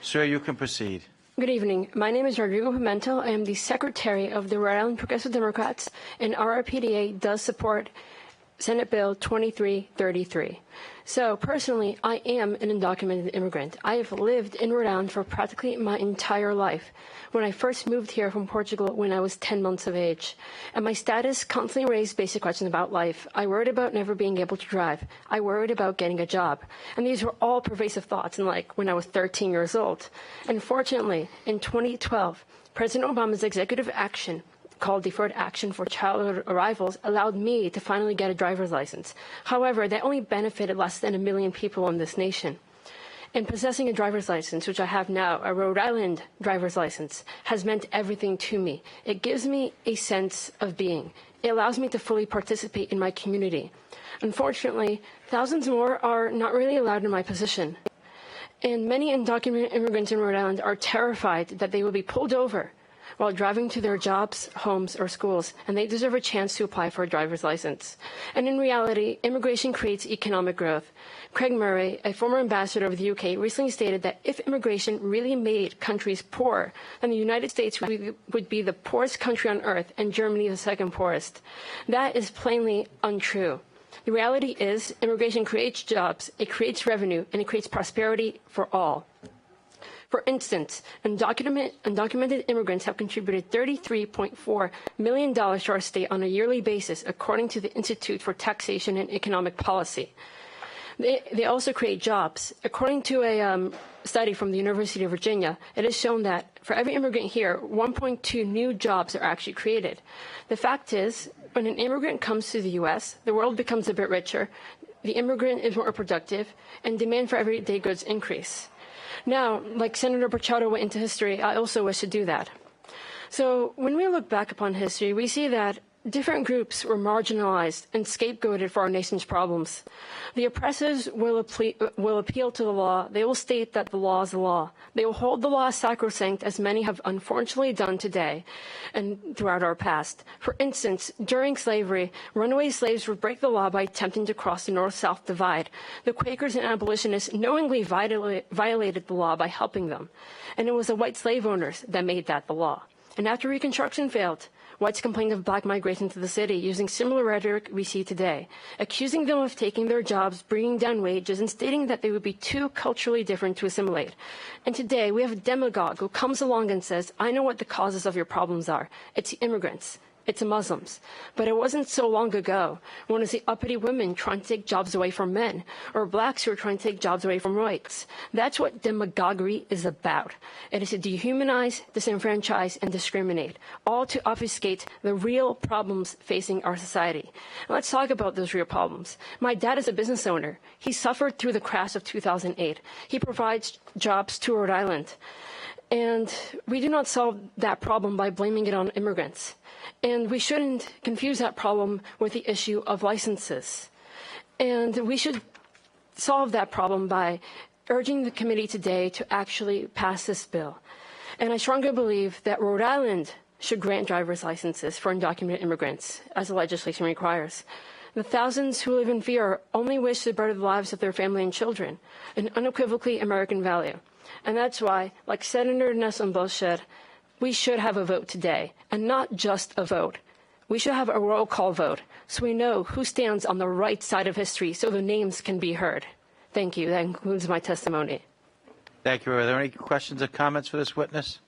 Sir, you can proceed. Good evening. My name is Rodrigo Pimentel. I am the Secretary of the Rhode Island Progressive Democrats, and our PDA does support Senate Bill 2333. So, personally, I am an undocumented immigrant. I have lived in Rhode Island for practically my entire life. When I first moved here from Portugal when I was 10 months of age, and my status constantly raised basic questions about life. I worried about never being able to drive. I worried about getting a job. And these were all pervasive thoughts, and when I was 13 years old. And fortunately, in 2012, President Obama's executive action called Deferred Action for Childhood Arrivals allowed me to finally get a driver's license. However, that only benefited less than 1 million people in this nation. And possessing a driver's license, which I have now, a Rhode Island driver's license, has meant everything to me. It gives me a sense of being. It allows me to fully participate in my community. Unfortunately, thousands more are not really allowed in my position. And many undocumented immigrants in Rhode Island are terrified that they will be pulled over while driving to their jobs, homes, or schools, and they deserve a chance to apply for a driver's license. And in reality, immigration creates economic growth. Craig Murray, a former ambassador of the UK, recently stated that if immigration really made countries poor, then the United States would be the poorest country on earth and Germany the second poorest. That is plainly untrue. The reality is immigration creates jobs, it creates revenue, and it creates prosperity for all. For instance, undocumented immigrants have contributed $33.4 million to our state on a yearly basis, according to the Institute for Taxation and Economic Policy. They also create jobs. According to a study from the University of Virginia, it has shown that for every immigrant here, 1.2 new jobs are actually created. The fact is, when an immigrant comes to the U.S., the world becomes a bit richer, the immigrant is more productive, and demand for everyday goods increase. Now, like Senator Bracciotto went into history, I also wish to do that. So when we look back upon history, we see that different groups were marginalized and scapegoated for our nation's problems. The oppressors will appeal to the law. They will state that the law is the law. They will hold the law sacrosanct, as many have unfortunately done today and throughout our past. For instance, during slavery, runaway slaves would break the law by attempting to cross the North-South divide. The Quakers and abolitionists knowingly violated the law by helping them. And it was the white slave owners that made that the law. And after Reconstruction failed, whites complained of black migration to the city using similar rhetoric we see today, accusing them of taking their jobs, bringing down wages, and stating that they would be too culturally different to assimilate. And today, we have a demagogue who comes along and says, I know what the causes of your problems are. It's the immigrants. It's the Muslims. But it wasn't so long ago when it was the uppity women trying to take jobs away from men, or blacks who are trying to take jobs away from whites. That's what demagoguery is about. It is to dehumanize, disenfranchise, and discriminate, all to obfuscate the real problems facing our society. And let's talk about those real problems. My dad is a business owner. He suffered through the crash of 2008. He provides jobs to Rhode Island. And we do not solve that problem by blaming it on immigrants. And we shouldn't confuse that problem with the issue of licenses. And we should solve that problem by urging the committee today to actually pass this bill. And I strongly believe that Rhode Island should grant driver's licenses for undocumented immigrants, as the legislation requires. The thousands who live in fear only wish to better the lives of their family and children, an unequivocally American value. And that's why, like Senator Nessenbusch said, we should have a vote today, and not just a vote. We should have a roll call vote, so we know who stands on the right side of history, so the names can be heard. Thank you. That concludes my testimony. Thank you. Are there any questions or comments for this witness?